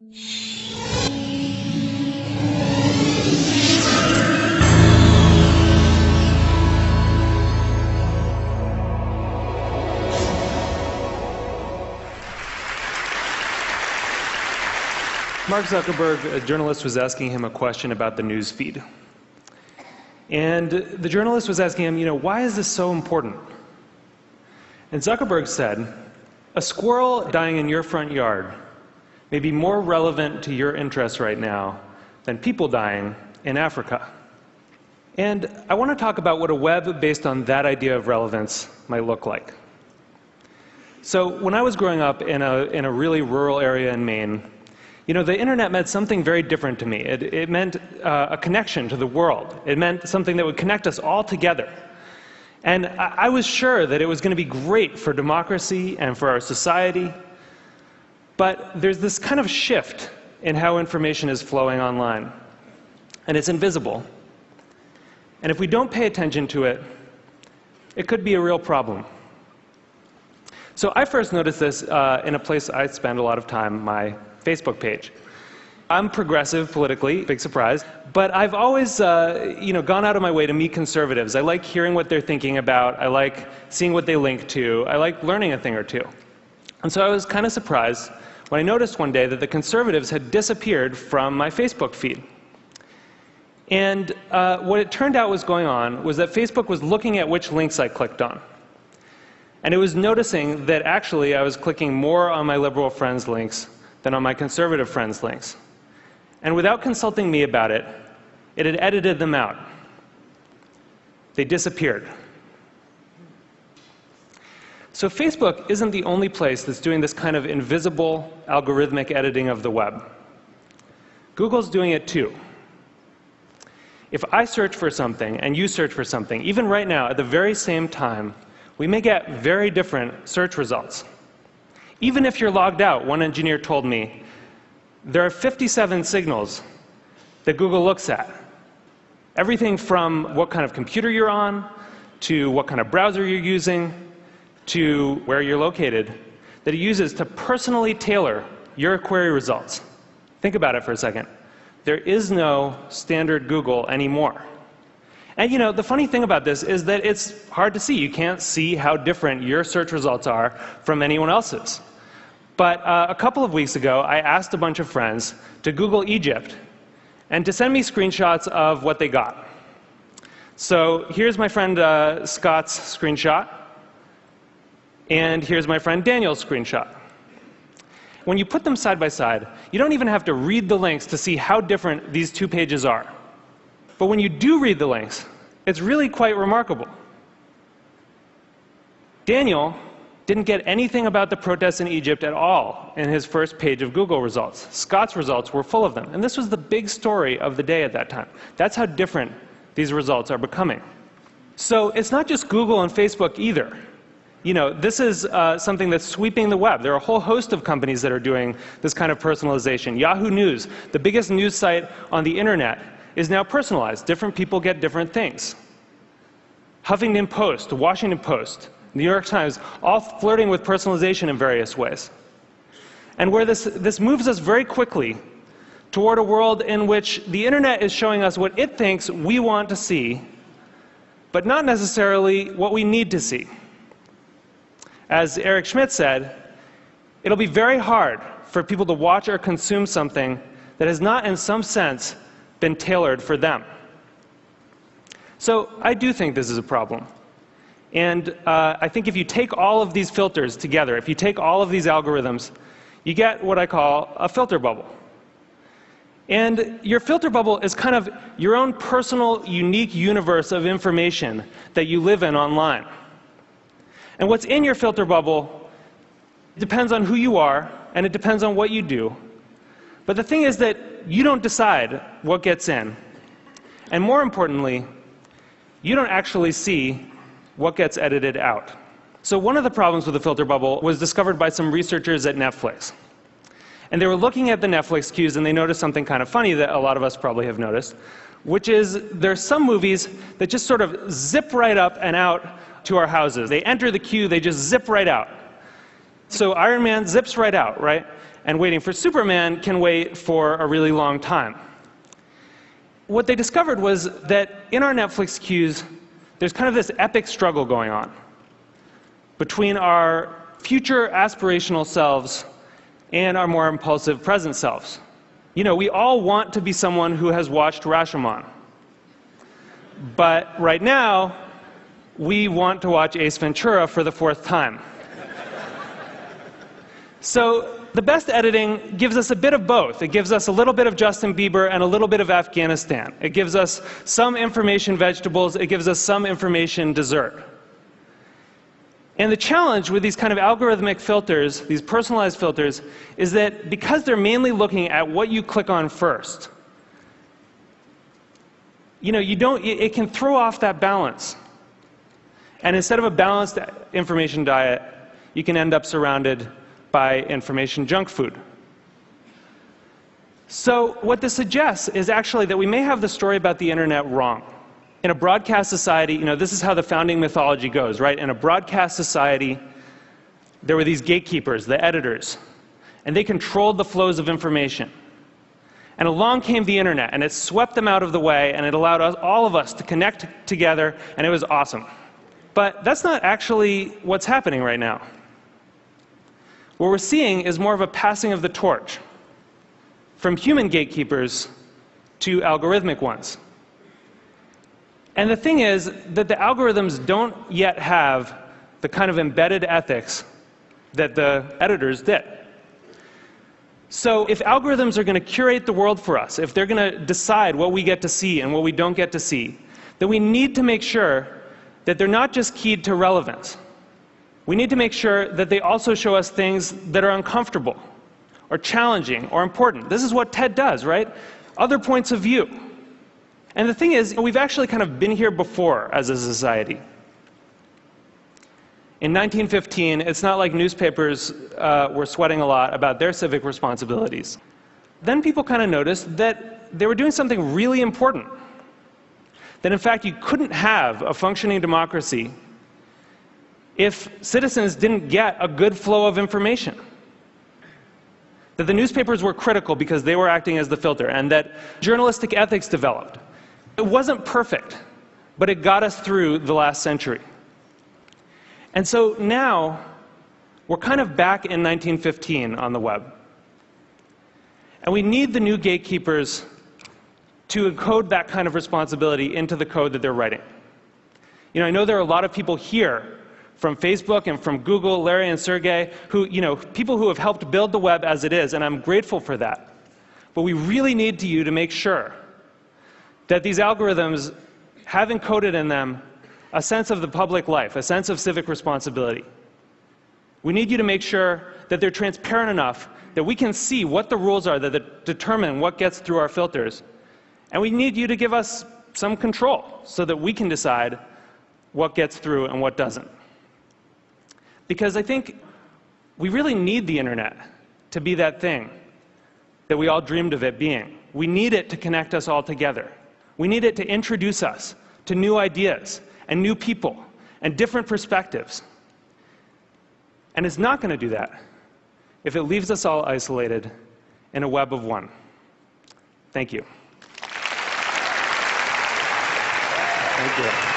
Mark Zuckerberg, a journalist, was asking him a question about the news feed. And the journalist was asking him, why is this so important? And Zuckerberg said, a squirrel dying in your front yard may be more relevant to your interests right now than people dying in Africa. And I want to talk about what a web based on that idea of relevance might look like. So when I was growing up in a really rural area in Maine, the internet meant something very different to me. It meant a connection to the world. It meant something that would connect us all together. And I was sure that it was going to be great for democracy and for our society. But there's this kind of shift in how information is flowing online. And it's invisible. And if we don't pay attention to it, it could be a real problem. So I first noticed this in a place I spend a lot of time, my Facebook page. I'm progressive politically, big surprise, but I've always gone out of my way to meet conservatives. I like hearing what they're thinking about. I like seeing what they link to. I like learning a thing or two. And so I was kind of surprised when I noticed one day that the conservatives had disappeared from my Facebook feed. And what it turned out was going on was that Facebook was looking at which links I clicked on. And it was noticing that actually I was clicking more on my liberal friends' links than on my conservative friends' links. And without consulting me about it, it had edited them out. They disappeared. So Facebook isn't the only place that's doing this kind of invisible algorithmic editing of the web. Google's doing it too. If I search for something and you search for something, even right now at the very same time, we may get very different search results. Even if you're logged out, one engineer told me, there are 57 signals that Google looks at. Everything from what kind of computer you're on, to what kind of browser you're using, to where you're located, that it uses to personally tailor your query results. Think about it for a second. There is no standard Google anymore. And the funny thing about this is that it's hard to see. You can't see how different your search results are from anyone else's. But a couple of weeks ago, I asked a bunch of friends to Google Egypt and to send me screenshots of what they got. So here's my friend Scott's screenshot, and here's my friend Daniel's screenshot. When you put them side by side, you don't even have to read the links to see how different these two pages are. But when you do read the links, it's really quite remarkable. Daniel didn't get anything about the protests in Egypt at all in his first page of Google results. Scott's results were full of them. And this was the big story of the day at that time. That's how different these results are becoming. So it's not just Google and Facebook either. This is something that's sweeping the web. There are a whole host of companies that are doing this kind of personalization. Yahoo News, the biggest news site on the internet, is now personalized. Different people get different things. Huffington Post, the Washington Post, New York Times, all flirting with personalization in various ways. And where this moves us very quickly toward a world in which the internet is showing us what it thinks we want to see, but not necessarily what we need to see. As Eric Schmidt said, it'll be very hard for people to watch or consume something that has not, in some sense, been tailored for them. So I do think this is a problem. And I think if you take all of these filters together, if you take all of these algorithms, you get what I call a filter bubble. And your filter bubble is kind of your own personal, unique universe of information that you live in online. And what's in your filter bubble depends on who you are, and it depends on what you do. But the thing is that you don't decide what gets in. And more importantly, you don't actually see what gets edited out. So one of the problems with the filter bubble was discovered by some researchers at Netflix. And they were looking at the Netflix queues, and they noticed something kind of funny that a lot of us probably have noticed, which is there's some movies that just sort of zip right up and out to our houses. They enter the queue, they just zip right out. So Iron Man zips right out, right? and waiting for Superman can wait for a really long time. What they discovered was that in our Netflix queues, there's kind of this epic struggle going on between our future aspirational selves and our more impulsive present selves. You know, we all want to be someone who has watched Rashomon. But right now, we want to watch Ace Ventura for the 4th time. So the best editing gives us a bit of both. It gives us a little bit of Justin Bieber and a little bit of Afghanistan. It gives us some information vegetables. It gives us some information dessert. And the challenge with these kind of algorithmic filters, these personalized filters, is that because they're mainly looking at what you click on first, it can throw off that balance. And instead of a balanced information diet, you can end up surrounded by information junk food. So what this suggests is actually that we may have the story about the internet wrong. In a broadcast society, this is how the founding mythology goes, right? In a broadcast society, there were these gatekeepers, the editors, and they controlled the flows of information. And along came the internet, and it swept them out of the way, and it allowed all of us to connect together, and it was awesome. But that's not actually what's happening right now. What we're seeing is more of a passing of the torch from human gatekeepers to algorithmic ones. And the thing is that the algorithms don't yet have the kind of embedded ethics that the editors did. So if algorithms are going to curate the world for us, if they're going to decide what we get to see and what we don't get to see, then we need to make sure that they're not just keyed to relevance. We need to make sure that they also show us things that are uncomfortable, or challenging, or important. This is what TED does, right? Other points of view. And the thing is, we've actually kind of been here before as a society. In 1915, it's not like newspapers were sweating a lot about their civic responsibilities. Then people kind of noticed that they were doing something really important. That in fact, you couldn't have a functioning democracy if citizens didn't get a good flow of information. That the newspapers were critical because they were acting as the filter, and that journalistic ethics developed. It wasn't perfect, but it got us through the last century. And so now, we're kind of back in 1915 on the web. And we need the new gatekeepers to encode that kind of responsibility into the code that they're writing. I know there are a lot of people here from Facebook and from Google, Larry and Sergey, people who have helped build the web as it is, and I'm grateful for that. But we really need you to make sure that these algorithms have encoded in them a sense of the public life, a sense of civic responsibility. We need you to make sure that they're transparent enough that we can see what the rules are that determine what gets through our filters. And we need you to give us some control so that we can decide what gets through and what doesn't. Because I think we really need the internet to be that thing that we all dreamed of it being. We need it to connect us all together. We need it to introduce us to new ideas and new people and different perspectives. And it's not going to do that if it leaves us all isolated in a web of one. Thank you. Thank you.